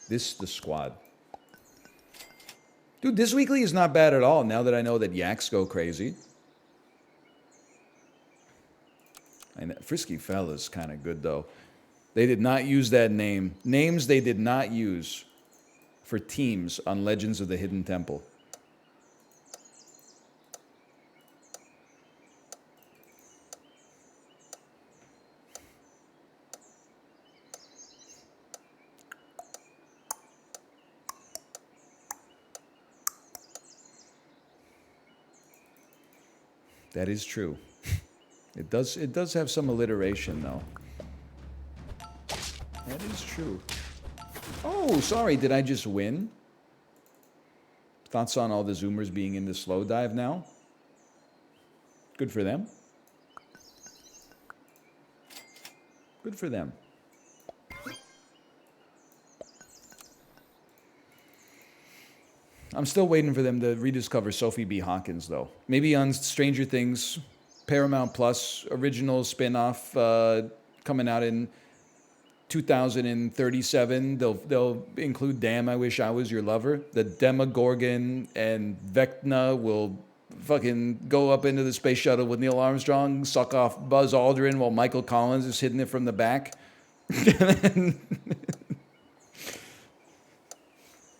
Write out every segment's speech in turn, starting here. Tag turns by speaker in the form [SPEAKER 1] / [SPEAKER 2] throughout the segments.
[SPEAKER 1] The squad. Dude, this weekly is not bad at all now that I know that yaks go crazy. And Frisky Fella's kind of good, though. They did not use that name. Names they did not use for teams on Legends of the Hidden Temple. That is true. It does have some alliteration, though. That is true. Oh, sorry, did I just win? Thoughts on all the Zoomers being in the slow dive now? Good for them. Good for them. I'm still waiting for them to rediscover Sophie B. Hawkins, though. Maybe on Stranger Things, Paramount Plus, original spin-off coming out in 2037. They'll include Damn, I Wish I Was Your Lover. The Demogorgon and Vecna will fucking go up into the space shuttle with Neil Armstrong, suck off Buzz Aldrin while Michael Collins is hitting it from the back.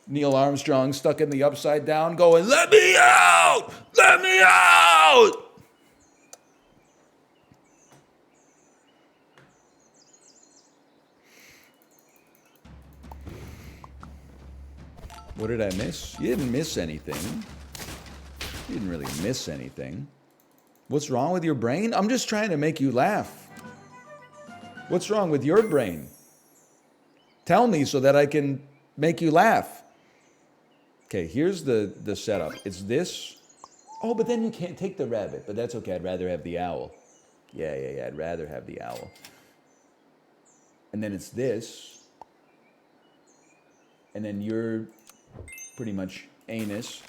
[SPEAKER 1] Neil Armstrong stuck in the upside down going, "Let me out! Let me out!" What did I miss? You didn't miss anything. You didn't really miss anything. What's wrong with your brain? I'm just trying to make you laugh. What's wrong with your brain? Tell me so that I can make you laugh. Okay, here's the setup. It's this. Oh, but then you can't take the rabbit. But that's okay. I'd rather have the owl. Yeah. I'd rather have the owl. And then it's this. And then you're pretty much anus.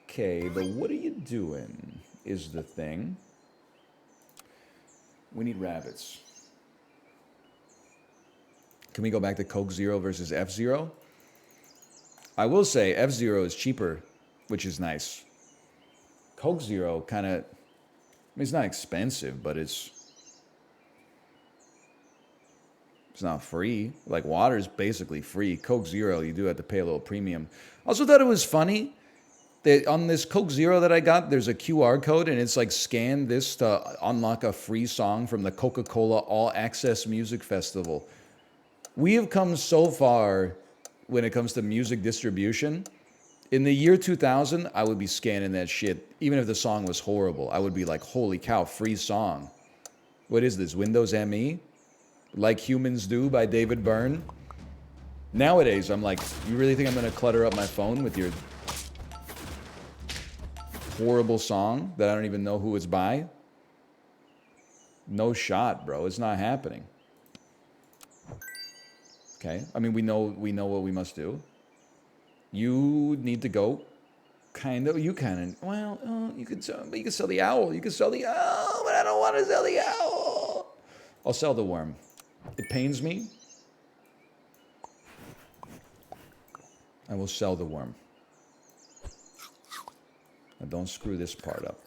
[SPEAKER 1] Okay, but what are you doing is the thing. We need rabbits. Can we go back to Coke Zero versus F-Zero? I will say F-Zero is cheaper, which is nice. Coke Zero kind of, I mean, it's not expensive, but it's not free. Like, water's basically free. Coke Zero, you do have to pay a little premium. Also thought it was funny that on this Coke Zero that I got, there's a QR code, and it's like, scan this to unlock a free song from the Coca-Cola All Access Music Festival. We have come so far when it comes to music distribution. In the year 2000, I would be scanning that shit. Even if the song was horrible, I would be like, holy cow, free song. What is this, Windows ME? Like Humans Do by David Byrne? Nowadays, I'm like, you really think I'm going to clutter up my phone with your horrible song that I don't even know who it's by? No shot, bro. It's not happening. Okay, I mean, we know what we must do. You need to go, you could sell the owl. You could sell the owl, but I don't want to sell the owl. I'll sell the worm. It pains me. I will sell the worm. Now don't screw this part up.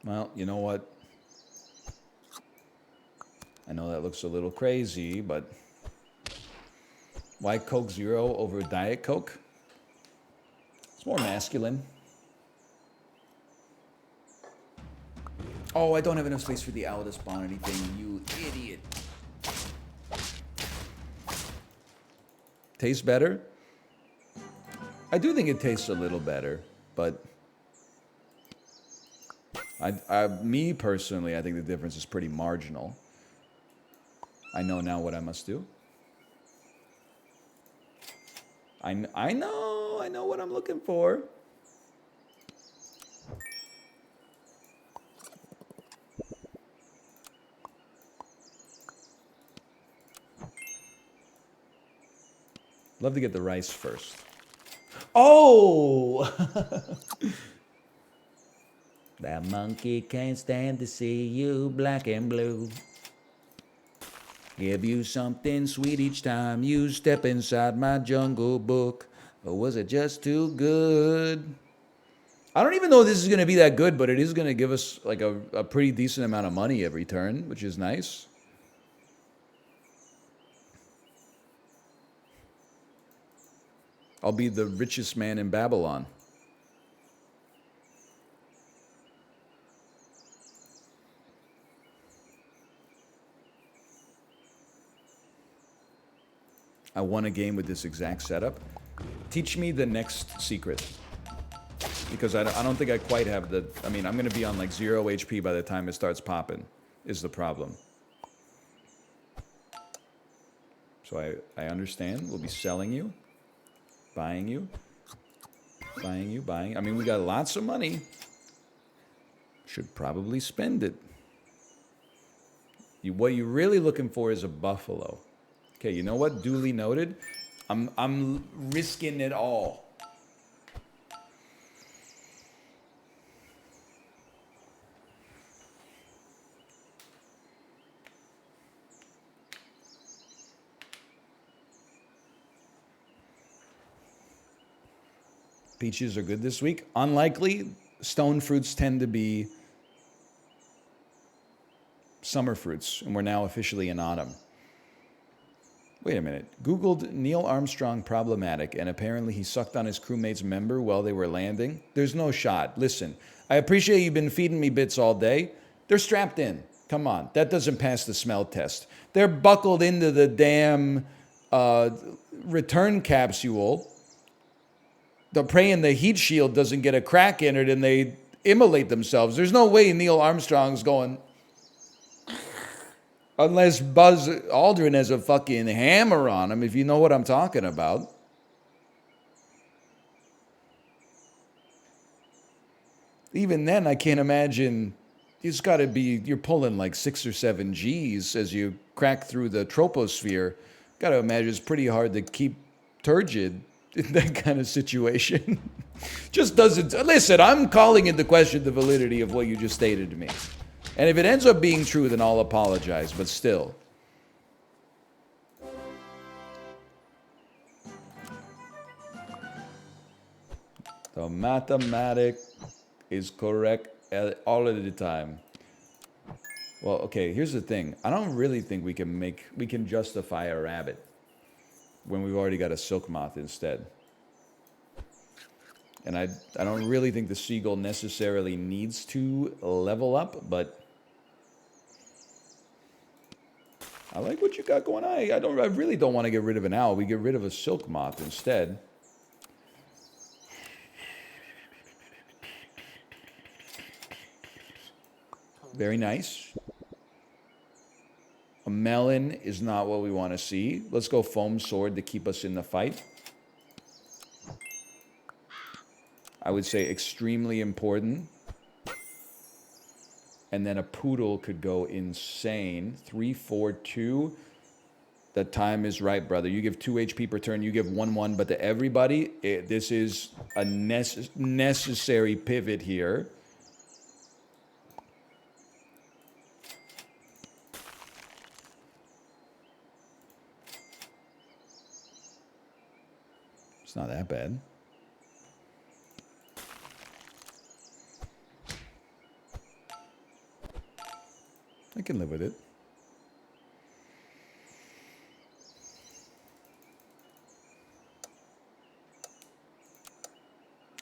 [SPEAKER 1] Well, you know what? I know that looks a little crazy, but why Coke Zero over Diet Coke? It's more masculine. Oh, I don't have enough space for the owl to spawn anything, you idiot. Tastes better? I do think it tastes a little better, but me personally, I think the difference is pretty marginal. I know now what I must do. I know what I'm looking for. Love to get the rice first. Oh! That monkey can't stand to see you black and blue. Give you something sweet each time you step inside my jungle book. Or was it just too good? I don't even know if this is going to be that good, but it is going to give us like a pretty decent amount of money every turn, which is nice. I'll be the richest man in Babylon. I won a game with this exact setup. Teach me the next secret. Because I don't think I quite have the... I mean, I'm going to be on like 0 HP by the time it starts popping, is the problem. So I understand. We'll be selling you. Buying you. Buying you, buying... I mean, we got lots of money. Should probably spend it. What you're really looking for is a buffalo. Okay, you know what? Duly noted. I'm risking it all. Peaches are good this week. Unlikely. Stone fruits tend to be summer fruits, and we're now officially in autumn. Wait a minute. Googled Neil Armstrong problematic, and apparently he sucked on his crewmate's member while they were landing. There's no shot. Listen, I appreciate you've been feeding me bits all day. They're strapped in. Come on. That doesn't pass the smell test. They're buckled into the damn return capsule. They're praying the heat shield doesn't get a crack in it and they immolate themselves. There's no way Neil Armstrong's going... Unless Buzz Aldrin has a fucking hammer on him, if you know what I'm talking about. Even then, I can't imagine. It's got to be, you're pulling like 6 or 7 Gs as you crack through the troposphere. Got to imagine it's pretty hard to keep turgid in that kind of situation. Just doesn't. Listen, I'm calling into question the validity of what you just stated to me. And if it ends up being true, then I'll apologize, but still. The mathematic is correct all of the time. Well, okay, here's the thing. I don't really think we can justify a rabbit when we've already got a silk moth instead. And I don't really think the seagull necessarily needs to level up, but I like what you got going on. I really don't want to get rid of an owl. We get rid of a silk moth instead. Very nice. A melon is not what we want to see. Let's go foam sword to keep us in the fight. I would say extremely important. And then a poodle could go insane. 3, 4, 2. The time is right, brother. You give 2 HP per turn. You give 1/1. But to everybody, this is a necessary pivot here. It's not that bad. I can live with it.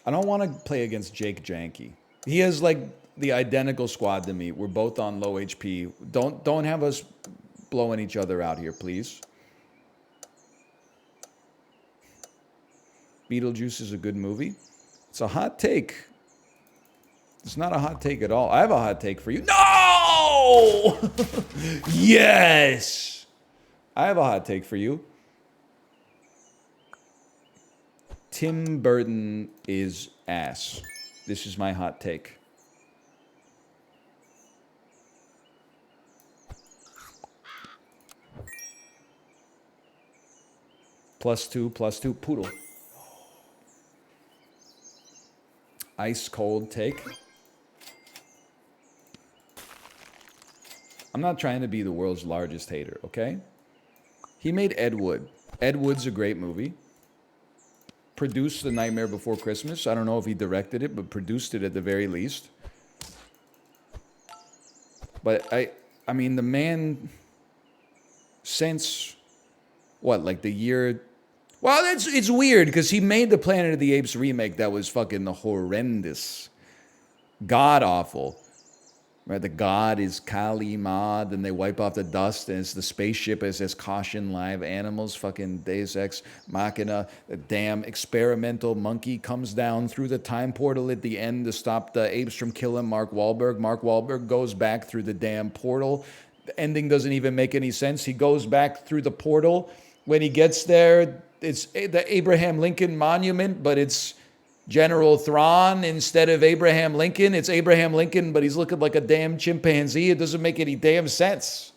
[SPEAKER 1] I don't want to play against Jake Janky. He has like the identical squad to me. We're both on low HP. Don't have us blowing each other out here, please. Beetlejuice is a good movie. It's a hot take. It's not a hot take at all. I have a hot take for you. No! Yes! I have a hot take for you. Tim Burton is ass. This is my hot take. +2, poodle. Ice cold take. I'm not trying to be the world's largest hater, okay? He made Ed Wood. Ed Wood's a great movie. Produced The Nightmare Before Christmas. I don't know if he directed it, but produced it at the very least. But I mean, the man, since what, like the year? Well, it's weird because he made the Planet of the Apes remake that was fucking horrendous, god awful. Right, the god is Kali Ma, then they wipe off the dust, and it's the spaceship. It says "Caution, live animals." Fucking Deus Ex Machina. The damn experimental monkey comes down through the time portal at the end to stop the apes from killing Mark Wahlberg. Mark Wahlberg goes back through the damn portal. The ending doesn't even make any sense. He goes back through the portal. When he gets there, it's the Abraham Lincoln Monument, but it's General Thrawn instead of Abraham Lincoln. It's Abraham Lincoln, but he's looking like a damn chimpanzee. It doesn't make any damn sense.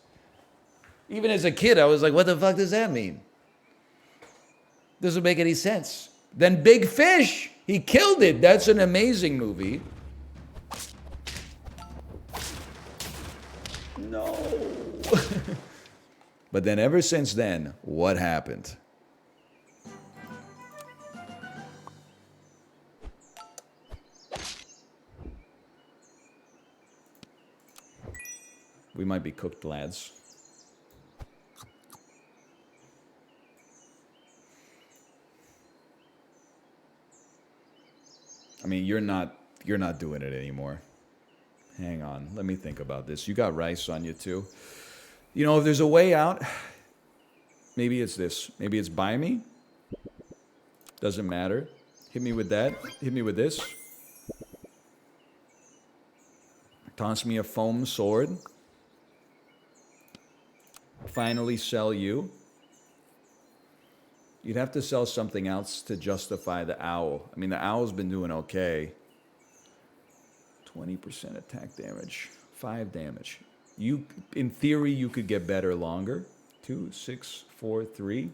[SPEAKER 1] Even as a kid, I was like, what the fuck does that mean? Doesn't make any sense. Then Big Fish, he killed it. That's an amazing movie. No. But then ever since then, what happened? We might be cooked, lads. I mean, you're not doing it anymore. Hang on, let me think about this. You got rice on you too. You know, if there's a way out, maybe it's this. Maybe it's buy me. Doesn't matter. Hit me with that. Hit me with this. Toss me a foam sword. Finally sell you. You'd have to sell something else to justify the owl. I mean, the owl's been doing okay. 20% attack damage. 5 damage. You, in theory, you could get better longer. 2, 6, 4, 3.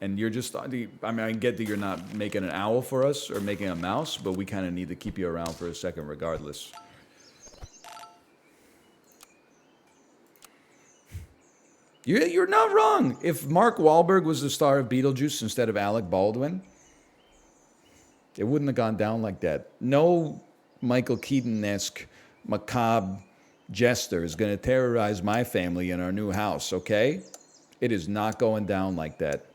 [SPEAKER 1] And you're just, I mean, I get that you're not making an owl for us or making a mouse, but we kind of need to keep you around for a second regardless. You're not wrong. If Mark Wahlberg was the star of Beetlejuice instead of Alec Baldwin, it wouldn't have gone down like that. No Michael Keaton-esque macabre jester is going to terrorize my family in our new house, okay? It is not going down like that.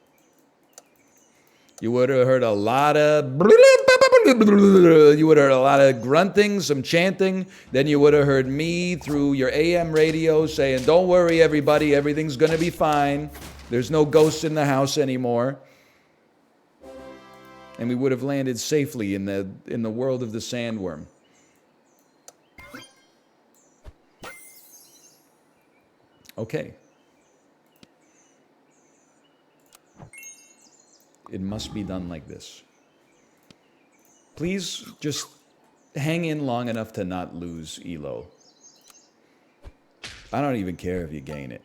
[SPEAKER 1] You would have heard a lot of grunting, some chanting. Then you would have heard me through your AM radio saying, "Don't worry, everybody, everything's going to be fine. There's no ghosts in the house anymore." And we would have landed safely in the world of the sandworm. Okay. It must be done like this. Please just hang in long enough to not lose Elo. I don't even care if you gain it.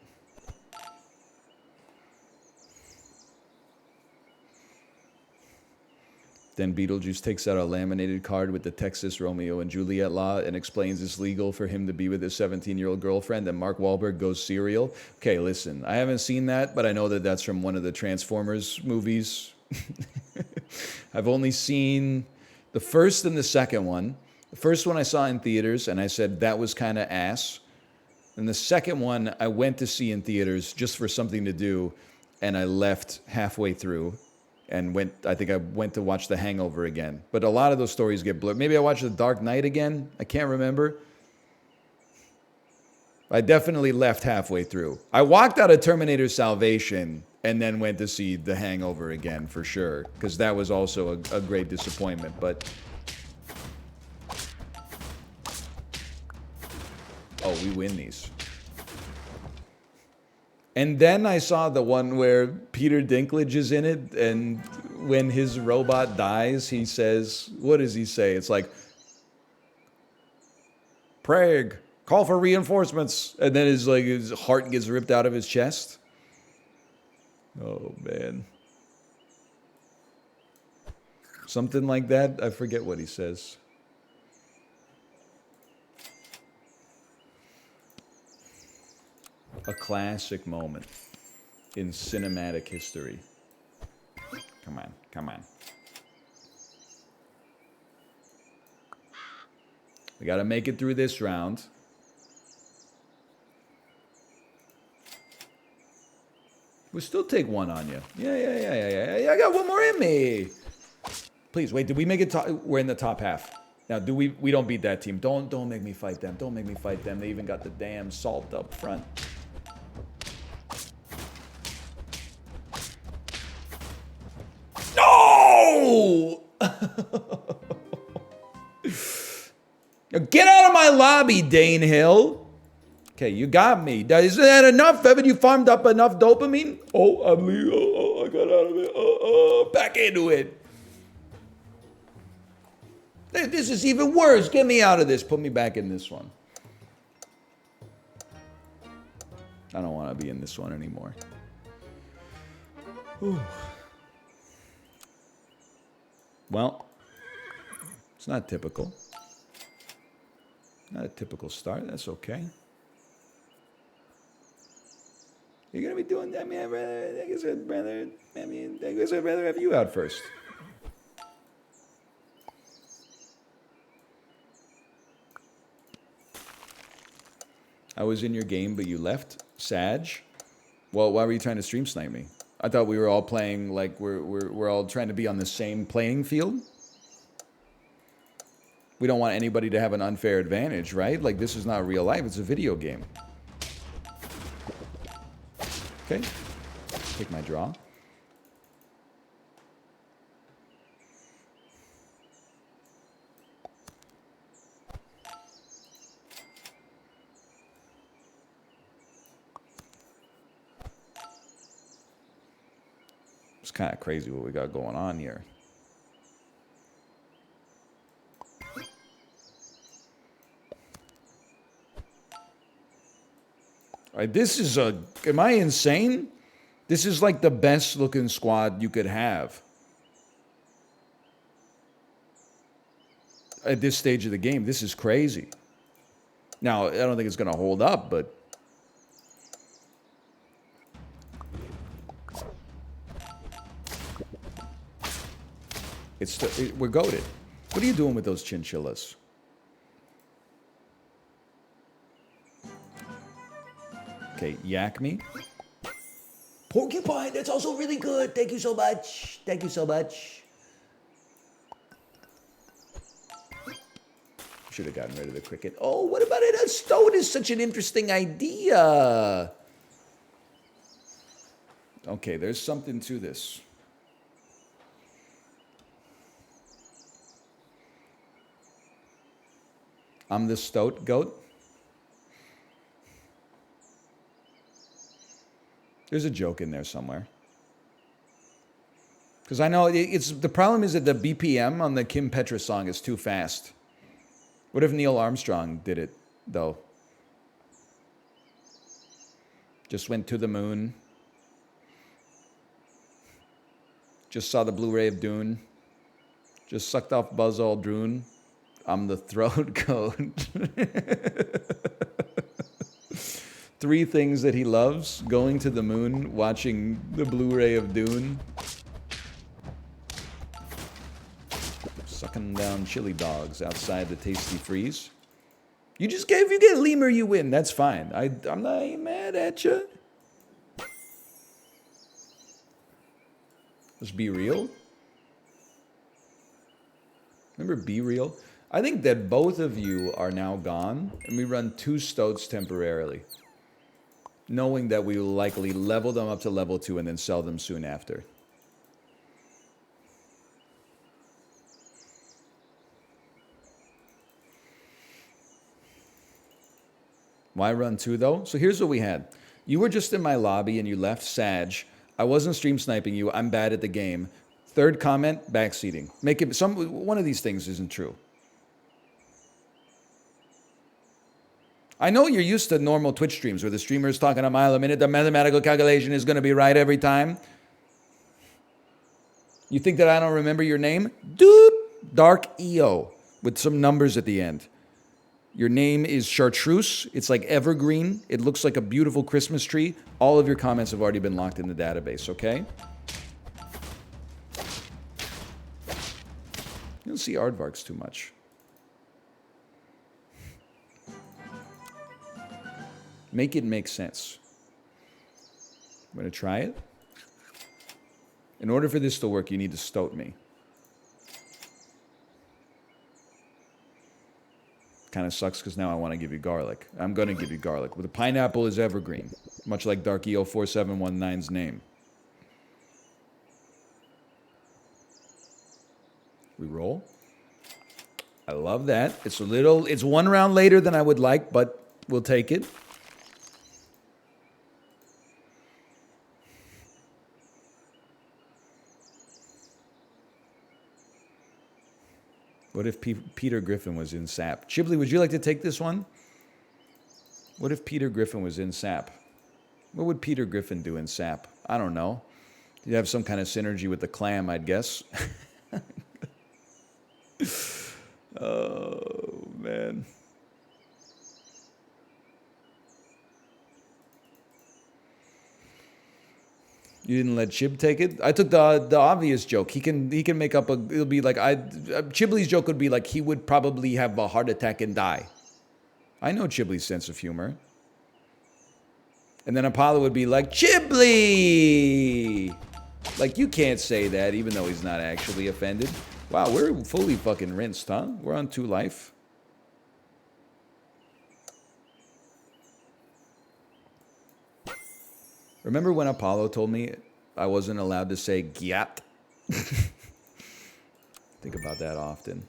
[SPEAKER 1] Then Beetlejuice takes out a laminated card with the Texas Romeo and Juliet law and explains it's legal for him to be with his 17-year-old girlfriend, and Mark Wahlberg goes serial. Okay, listen, I haven't seen that, but I know that that's from one of the Transformers movies. I've only seen the first and the second one. The first one I saw in theaters, and I said that was kind of ass. And the second one I went to see in theaters just for something to do, and I left halfway through. And I think I went to watch The Hangover again. But a lot of those stories get blurred. Maybe I watched The Dark Knight again. I can't remember. I definitely left halfway through. I walked out of Terminator Salvation and then went to see The Hangover again for sure. Because that was also a great disappointment. But oh, we win these. And then I saw the one where Peter Dinklage is in it, and when his robot dies, he says, what does he say? It's like, Prague, call for reinforcements. And then his heart gets ripped out of his chest. Oh, man. Something like that. I forget what he says. A classic moment in cinematic history. Come on, come on. We got to make it through this round. We'll still take one on you. Yeah. I got one more in me. Please, wait, did we make it top? We're in the top half. Now, we don't beat that team. Don't make me fight them. Don't make me fight them. They even got the damn salt up front. No! Get out of my lobby, Dane Hill. Okay, you got me. Is that enough? Haven't you farmed up enough dopamine? Oh, I'm leaving. Oh, I got out of it. Back into it. This is even worse. Get me out of this. Put me back in this one. I don't want to be in this one anymore. Whew. Well, it's not typical. Not a typical start. That's okay. You're gonna be doing that, man. I guess I'd rather have you out first. I was in your game, but you left. Sag. Well, why were you trying to stream snipe me? I thought we were all playing like we're all trying to be on the same playing field. We don't want anybody to have an unfair advantage, right? Like, this is not real life. It's a video game. Okay. Take my draw. It's kind of crazy what we got going on here. This is am I insane? This is like the best looking squad you could have at this stage of the game. This is crazy. Now, I don't think it's going to hold up, but we're goated. What are you doing with those chinchillas? Okay, yak me. Porcupine, that's also really good. Thank you so much. Thank you so much. Should have gotten rid of the cricket. Oh, what about it? A stone is such an interesting idea. Okay, there's something to this. I'm the stoat goat. There's a joke in there somewhere. Because I know the problem is that the BPM on the Kim Petra song is too fast. What if Neil Armstrong did it, though? Just went to the moon. Just saw the Blu-ray of Dune. Just sucked off Buzz Aldrin. I'm the throat goat. 3 things that he loves: going to the moon, watching the Blu-ray of Dune, sucking down chili dogs outside the Tasty Freeze. If you get Lemur, you win. That's fine. I'm not mad at you. Let's be real. Remember Be Real? I think that both of you are now gone, and we run 2 stoats temporarily, knowing that we will likely level them up to level 2 and then sell them soon after. Why run 2, though? So here's what we had. You were just in my lobby and you left Sag. I wasn't stream sniping you. I'm bad at the game. 3rd comment, backseating. One of these things isn't true. I know you're used to normal Twitch streams where the streamer is talking a mile a minute. The mathematical calculation is going to be right every time. You think that I don't remember your name? Dude, Dark EO with some numbers at the end. Your name is Chartreuse. It's like evergreen. It looks like a beautiful Christmas tree. All of your comments have already been locked in the database, okay? You don't see aardvarks too much. Make it make sense. I'm going to try it. In order for this to work, you need to stoat me. Kind of sucks because now I want to give you garlic. I'm going to give you garlic. But the pineapple is evergreen, much like Dark EO 4719's name. We roll. I love that. It's one round later than I would like, but we'll take it. What if Peter Griffin was in SAP? Chibley, would you like to take this one? What if Peter Griffin was in SAP? What would Peter Griffin do in SAP? I don't know. You'd have some kind of synergy with the clam, I'd guess. Oh, man. You didn't let Chib take it? I took the obvious joke. He can make up it'll be like Chibley's joke would be like he would probably have a heart attack and die. I know Chibley's sense of humor. And then Apollo would be like, Chibley! Like, you can't say that even though he's not actually offended. Wow, we're fully fucking rinsed, huh? We're on 2 life. Remember when Apollo told me I wasn't allowed to say gyat? Think about that often.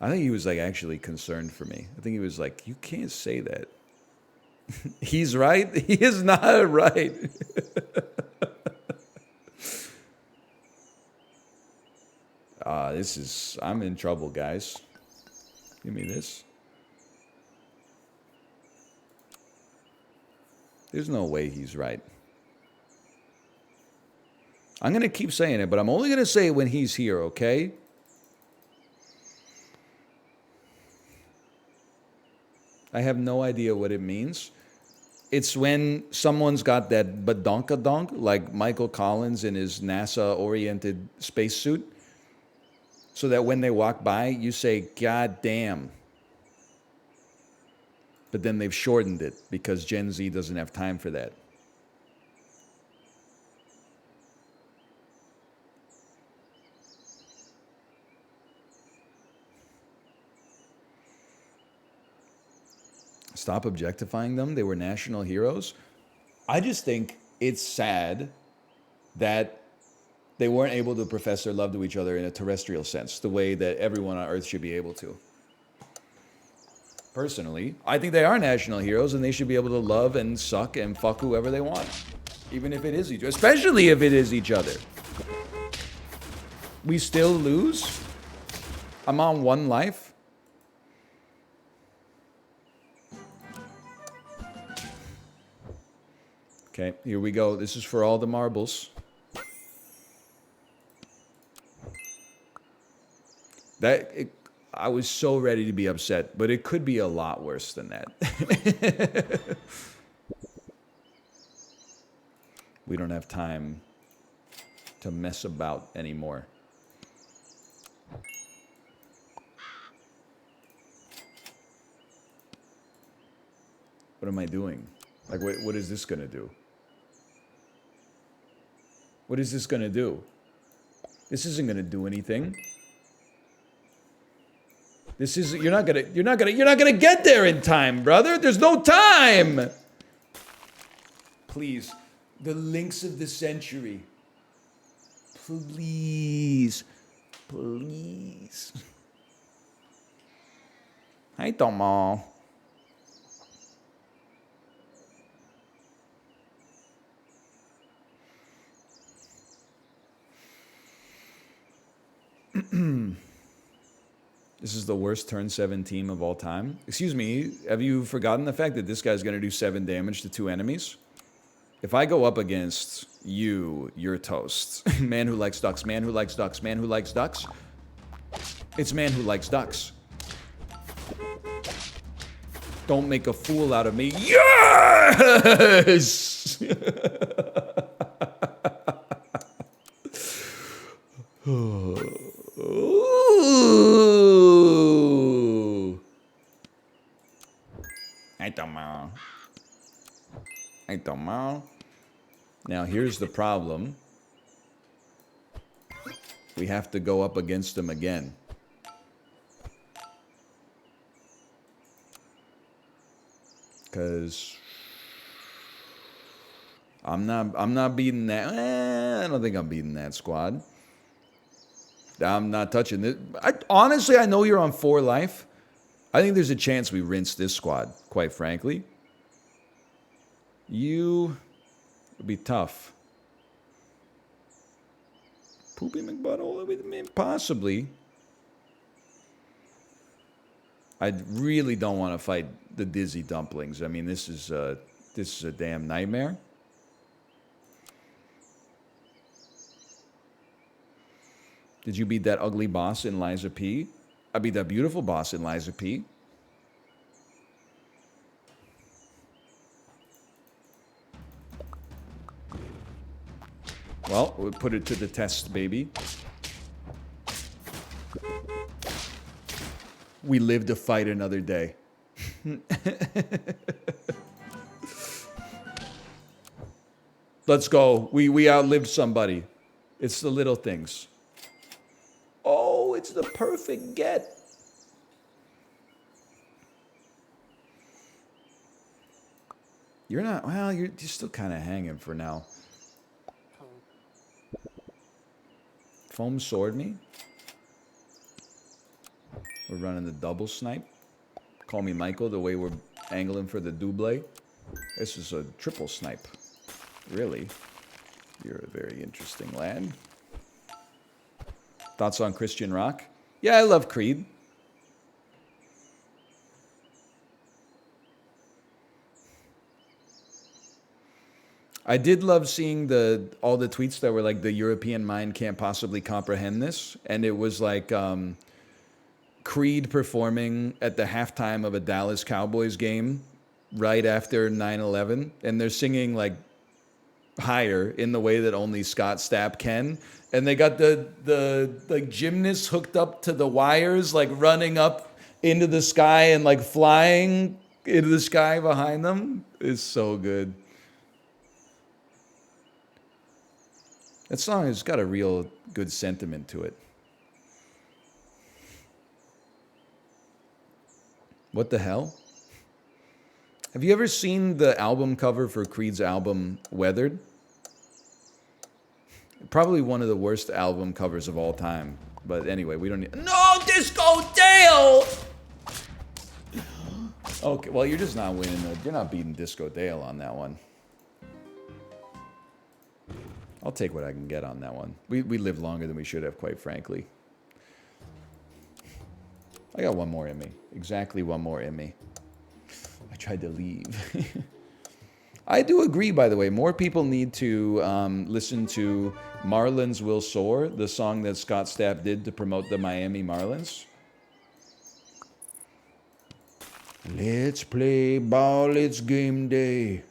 [SPEAKER 1] I think he was like actually concerned for me. I think he was like, you can't say that. He's right. He is not right. I'm in trouble, guys. Give me this. There's no way he's right. I'm going to keep saying it, but I'm only going to say it when he's here, okay? I have no idea what it means. It's when someone's got that badonkadonk, like Michael Collins in his NASA-oriented spacesuit, so that when they walk by, you say, God damn. But then they've shortened it because Gen Z doesn't have time for that. Stop objectifying them. They were national heroes. I just think it's sad that they weren't able to profess their love to each other in a terrestrial sense, the way that everyone on Earth should be able to. Personally, I think they are national heroes and they should be able to love and suck and fuck whoever they want. Even if it is each other. Especially if it is each other. We still lose? I'm on 1 life? Okay, here we go. This is for all the marbles. I was so ready to be upset, but it could be a lot worse than that. We don't have time to mess about anymore. What am I doing? Like, what is this gonna do? What is this gonna do? This isn't gonna do anything. This is you're not gonna get there in time, brother. There's no time. Please, the links of the century. Please, please. Hi, Tomo. This is the worst turn 7 team of all time. Excuse me, have you forgotten the fact that this guy's going to do 7 damage to 2 enemies? If I go up against you, you're toast. Man who likes ducks, man who likes ducks, man who likes ducks. It's man who likes ducks. Don't make a fool out of me. Yes! Ooh. I don't know. I don't know. Now here's the problem. We have to go up against them again. Cause I'm not beating that. I don't think I'm beating that squad. I'm not touching it. Honestly, I know you're on 4 life. I think there's a chance we rinse this squad, quite frankly. You would be tough. Poopy McButthole? Possibly. I really don't want to fight the Dizzy Dumplings. I mean, this is a damn nightmare. Did you beat that ugly boss in Liza P? I beat that beautiful boss in Liza P. Well, we'll put it to the test, baby. We live to fight another day. Let's go. We outlived somebody. It's the little things. Oh, it's the perfect get. You're not, well, you're still kind of hanging for now. Foam sword me. We're running the double snipe. Call me Michael, the way we're angling for the double. This is a triple snipe. Really? You're a very interesting lad. Thoughts on Christian rock? Yeah, I love Creed. I did love seeing all the tweets that were like, the European mind can't possibly comprehend this. And it was like Creed performing at the halftime of a Dallas Cowboys game right after 9/11. And they're singing like higher in the way that only Scott Stapp can. And they got the like gymnasts hooked up to the wires, like running up into the sky and like flying into the sky behind them. It's so good. That song has got a real good sentiment to it. What the hell? Have you ever seen the album cover for Creed's album, Weathered? Probably one of the worst album covers of all time. But anyway, we don't need... No, Disco Dale! Okay, well, you're just not winning. You're not beating Disco Dale on that one. I'll take what I can get on that one. We live longer than we should have, quite frankly. I got one more in me. Exactly one more in me. I tried to leave. I do agree, by the way. More people need to listen to Marlins Will Soar, the song that Scott Stapp did to promote the Miami Marlins. Let's play ball, it's game day.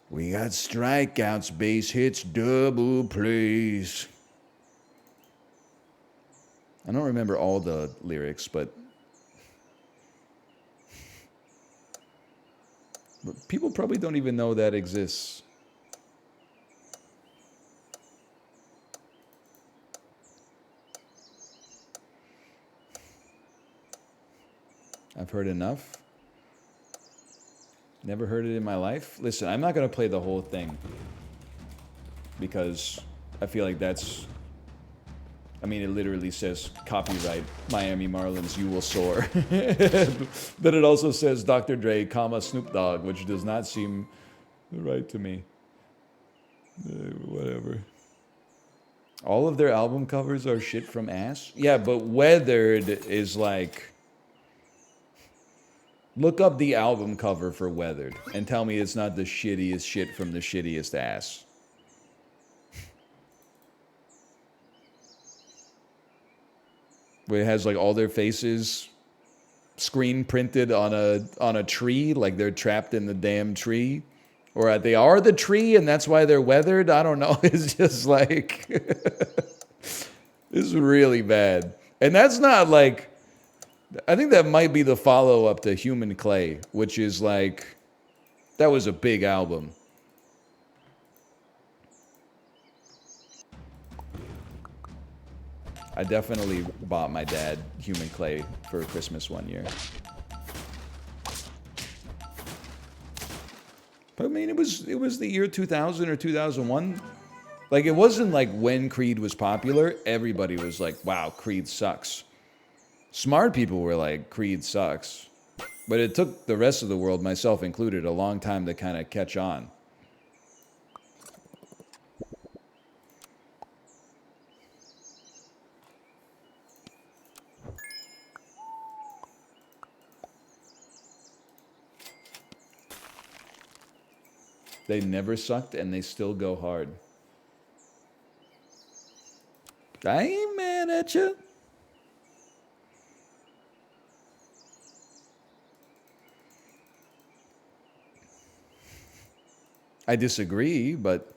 [SPEAKER 1] We got strikeouts, base hits, double plays. I don't remember all the lyrics, but people probably don't even know that exists. I've heard enough. Never heard it in my life. Listen, I'm not going to play the whole thing because I feel like that's... I mean, it literally says copyright Miami Marlins, you will soar. But it also says Dr. Dre, comma, Snoop Dogg, which does not seem right to me. Whatever. All of their album covers are shit from ass? Yeah, but Weathered is like... Look up the album cover for Weathered and tell me it's not the shittiest shit from the shittiest ass. Where it has like all their faces screen printed on a tree, like they're trapped in the damn tree. Or they are the tree and that's why they're weathered. I don't know. It's just like it's really bad. And that's not like, I think that might be the follow-up to Human Clay, which is like, that was a big album. I definitely bought my dad Human Clay for Christmas one year. But I mean, it was the year 2000 or 2001. Like, it wasn't like when Creed was popular, everybody was like, wow, Creed sucks. Smart people were like, Creed sucks. But it took the rest of the world, myself included, a long time to kind of catch on. They never sucked and they still go hard. I ain't mad at you. I disagree, but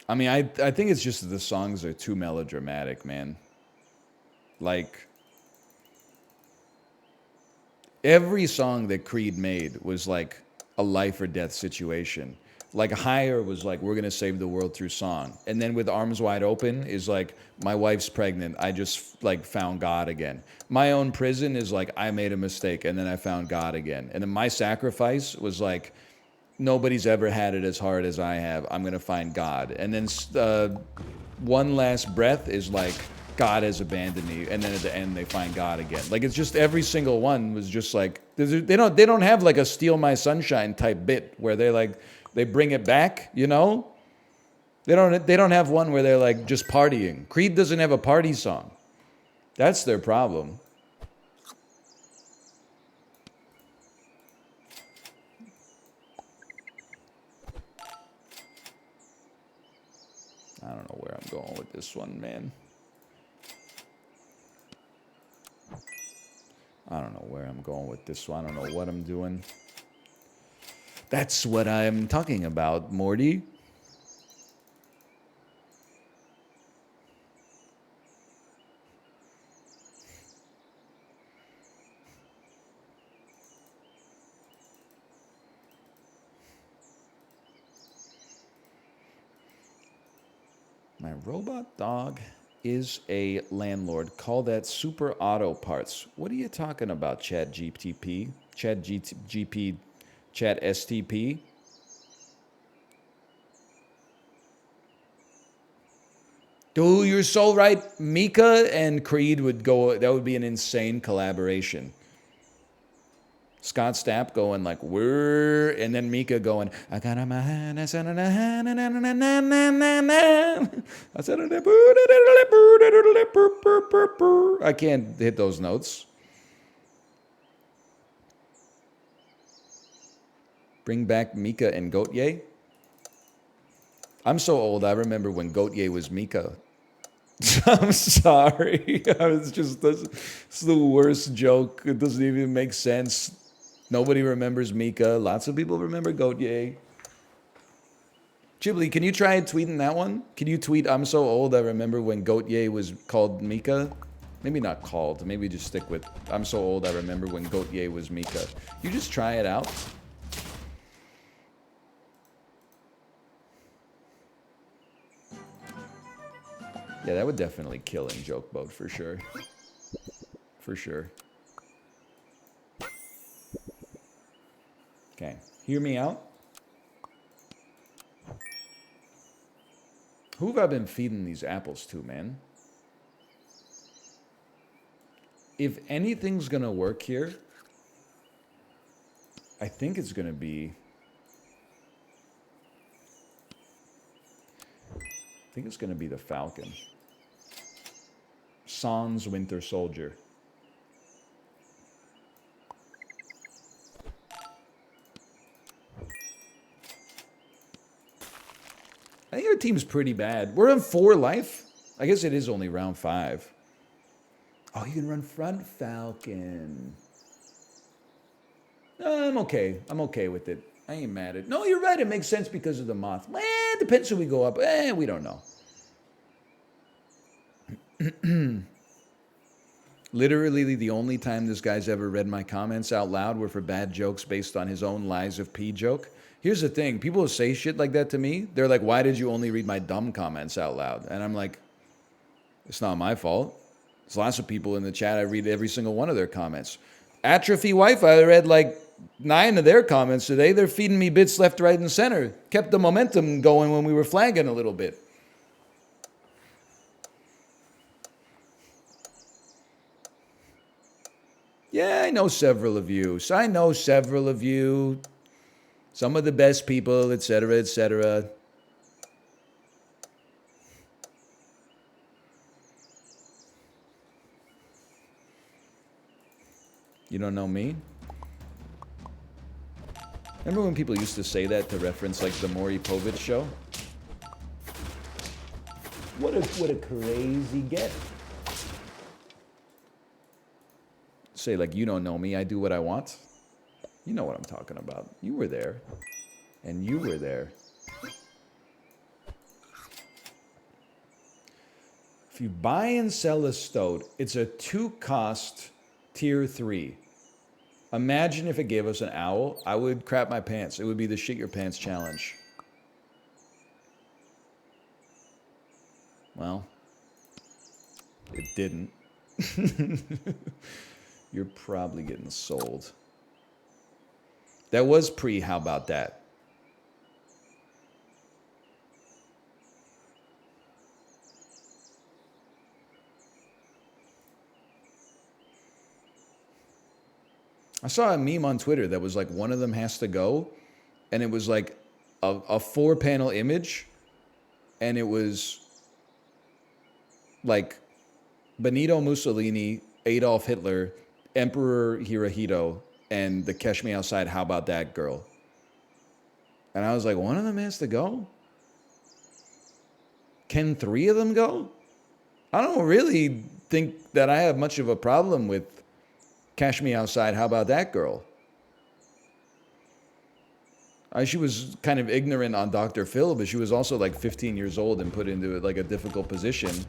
[SPEAKER 1] I mean, I think it's just that the songs are too melodramatic, man. Like, every song that Creed made was like a life or death situation. Like Higher was like, we're going to save the world through song. And then with Arms Wide Open is like, my wife's pregnant. I just like found God again. My Own Prison is like, I made a mistake and then I found God again. And then My Sacrifice was like, nobody's ever had it as hard as I have. I'm going to find God. And then One Last Breath is like, God has abandoned me, and then at the end they find God again. Like, it's just every single one was just like, they don't have like a Steal My Sunshine type bit where they bring it back, you know? They don't have one where they're like just partying. Creed doesn't have a party song. That's their problem. I don't know where I'm going with this one, man. I don't know where I'm going with this one. I don't know what I'm doing. That's what I'm talking about, Morty. My robot dog is a landlord. Call that super auto parts. What are you talking about, Chat GTP? Chat GP, Chat STP? Dude, you're so right. Mika and Creed would go, that would be an insane collaboration. Scott Stapp going like, we're, and then Mika going, I got on my hand, I said, I can't hit those notes. Bring back Mika and Gautier. I'm so old, I remember when Gautier was Mika. I'm sorry. It's the worst joke. It doesn't even make sense. Nobody remembers Mika. Lots of people remember Gautier. Ghibli, can you try tweeting that one? Can you tweet, I'm so old, I remember when Gautier was called Mika? Maybe not called. Maybe just stick with, I'm so old, I remember when Gautier was Mika. You just try it out. Yeah, that would definitely kill in joke mode for sure. For sure. Okay, hear me out. Who have I been feeding these apples to, man? If anything's gonna work here, I think it's gonna be... I think it's gonna be the Falcon. Sans Winter Soldier. I think our team's pretty bad. We're on 4 life. I guess it is only round 5. Oh, you can run Front Falcon. I'm okay. I'm okay with it. I ain't mad at it. No, you're right. It makes sense because of the moth. It depends who we go up. We don't know. Literally, the only time this guy's ever read my comments out loud were for bad jokes based on his own lies of P joke. Here's the thing. People who say shit like that to me, they're like, why did you only read my dumb comments out loud? And I'm like, it's not my fault. There's lots of people in the chat. I read every single one of their comments. Atrophy Wi-Fi, I read like 9 of their comments today. They're feeding me bits left, right, and center. Kept the momentum going when we were flagging a little bit. Yeah, I know several of you. Some of the best people, etc., etc. You don't know me? Remember when people used to say that to reference like the Maury Povich show? What a crazy get. Say like, you don't know me, I do what I want. You know what I'm talking about. You were there. And you were there. If you buy and sell a stoat, it's a 2-cost tier 3. Imagine if it gave us an owl. I would crap my pants. It would be the shit your pants challenge. Well, it didn't. You're probably getting sold. That was pre, how about that? I saw a meme on Twitter that was like one of them has to go, and it was like a 4-panel image, and it was like Benito Mussolini, Adolf Hitler, Emperor Hirohito, and the Catch Me Outside, How About That girl. And I was like, one of them has to go? Can 3 of them go? I don't really think that I have much of a problem with Cash Me Outside, How About That girl. She was kind of ignorant on Dr. Phil, but she was also like 15 years old and put into like a difficult position.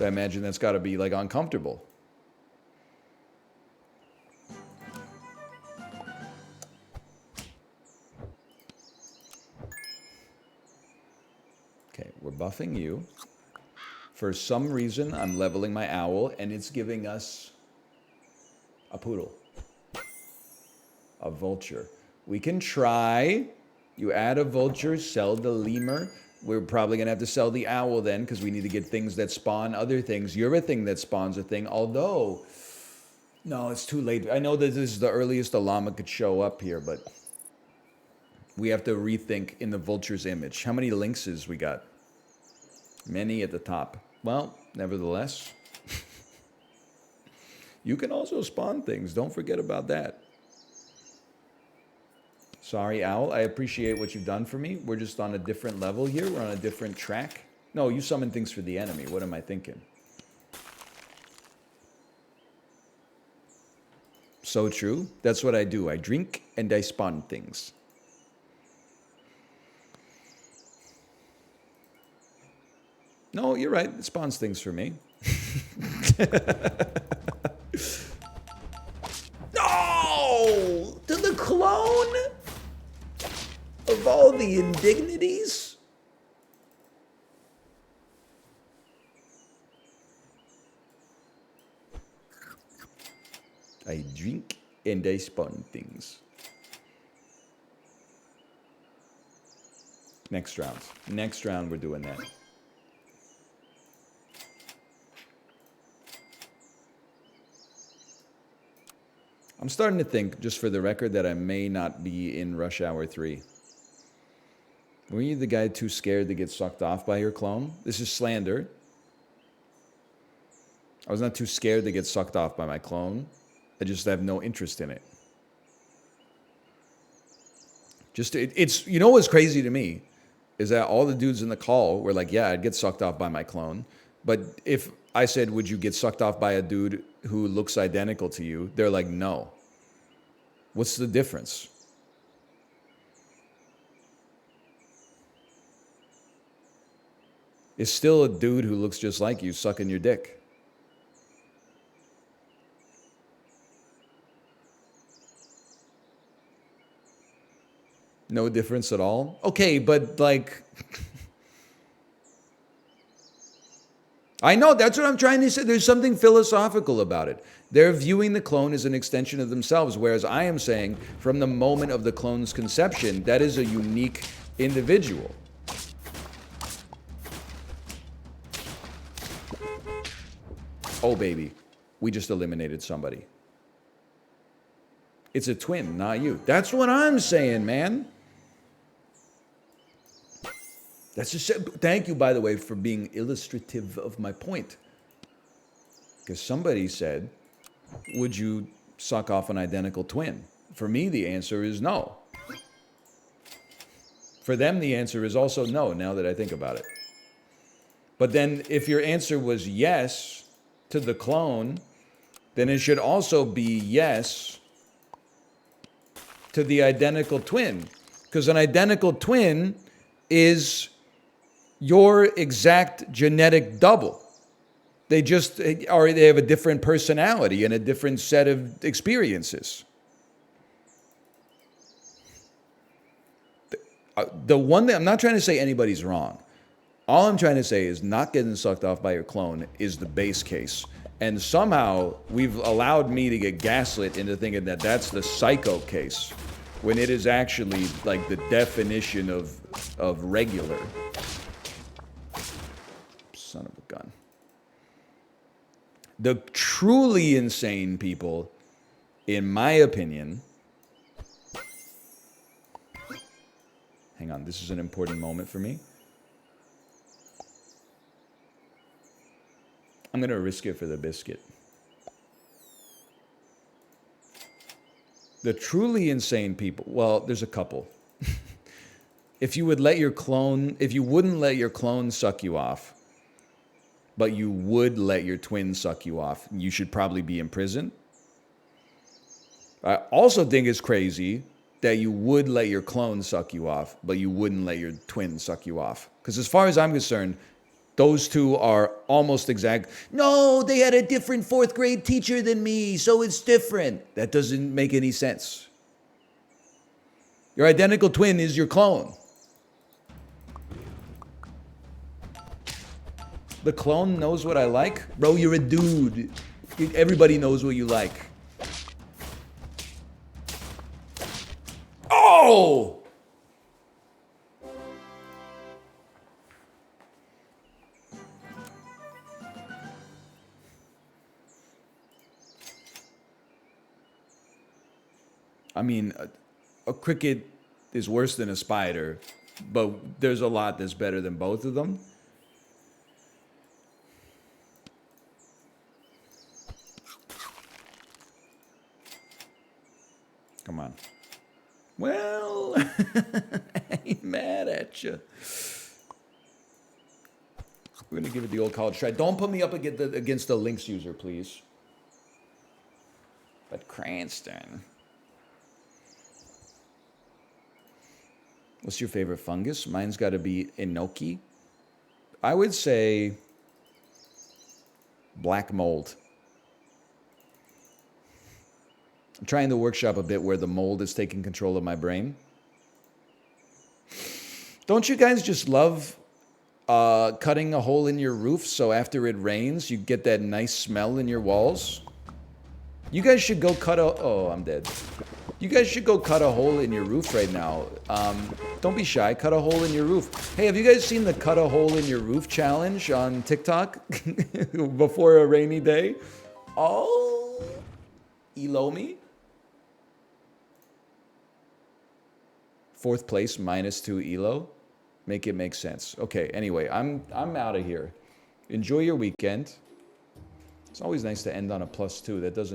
[SPEAKER 1] I imagine that's got to be like uncomfortable. Okay, we're buffing you. For some reason, I'm leveling my owl, and it's giving us a poodle. A vulture. We can try. You add a vulture, sell the lemur. We're probably going to have to sell the owl then, because we need to get things that spawn other things. You're a thing that spawns a thing, although... No, it's too late. I know that this is the earliest a llama could show up here, but... we have to rethink in the vulture's image. How many lynxes we got? Many at the top. Well, nevertheless... you can also spawn things. Don't forget about that. Sorry, Owl. I appreciate what you've done for me. We're just on a different level here. We're on a different track. No, you summon things for the enemy. What am I thinking? So true. That's what I do. I drink and I spawn things. No, you're right. It spawns things for me. No! To the clone? Of all the indignities? I drink and I spawn things. Next round. Next round we're doing that. I'm starting to think, just for the record, that I may not be in Rush Hour 3. Were you the guy too scared to get sucked off by your clone? This is slander. I was not too scared to get sucked off by my clone. I just have no interest in it. It's you know what's crazy to me is that all the dudes in the call were like, yeah, I'd get sucked off by my clone. But if I said, would you get sucked off by a dude who looks identical to you? They're like, no. What's the difference? It's still a dude who looks just like you sucking your dick. No difference at all? Okay, but like... I know, that's what I'm trying to say. There's something philosophical about it. They're viewing the clone as an extension of themselves, whereas I am saying from the moment of the clone's conception, that is a unique individual. Oh, baby, we just eliminated somebody. It's a twin, not you. That's what I'm saying, man. That's just, thank you, by the way, for being illustrative of my point. Because somebody said, would you suck off an identical twin? For me, the answer is no. For them, the answer is also no, now that I think about it. But then if your answer was yes to the clone, then it should also be yes to the identical twin. Because an identical twin is your exact genetic double. They just are, they have a different personality and a different set of experiences. The one thing, I'm not trying to say anybody's wrong. All I'm trying to say is not getting sucked off by your clone is the base case. And somehow we've allowed me to get gaslit into thinking that that's the psycho case, when it is actually like the definition of regular. Son of a gun. The truly insane people, in my opinion, hang on, this is an important moment for me. I'm going to risk it for the biscuit. The truly insane people, well, there's a couple. If you wouldn't let your clone suck you off, but you would let your twin suck you off, you should probably be in prison. I also think it's crazy that you would let your clone suck you off, but you wouldn't let your twin suck you off. Because as far as I'm concerned, those two are almost exact. No, they had a different fourth grade teacher than me, so it's different. That doesn't make any sense. Your identical twin is your clone. The clone knows what I like? Bro, you're a dude. Everybody knows what you like. Oh! I mean, a cricket is worse than a spider, but there's a lot that's better than both of them. Come on. Well, I ain't mad at you. We're going to give it the old college try. Don't put me up against the Lynx user, please. But Cranston. What's your favorite fungus? Mine's got to be enoki. I would say black mold. I'm trying to workshop a bit where the mold is taking control of my brain. Don't you guys just love cutting a hole in your roof so after it rains, you get that nice smell in your walls? You guys should go cut a... Oh, I'm dead. You guys should go cut a hole in your roof right now. Don't be shy. Cut a hole in your roof. Hey, have you guys seen the cut a hole in your roof challenge on TikTok before a rainy day? Oh, Elomi. 4th place, -2 Elo. Make it make sense. Okay, anyway, I'm out of here. Enjoy your weekend. It's always nice to end on a +2. That doesn't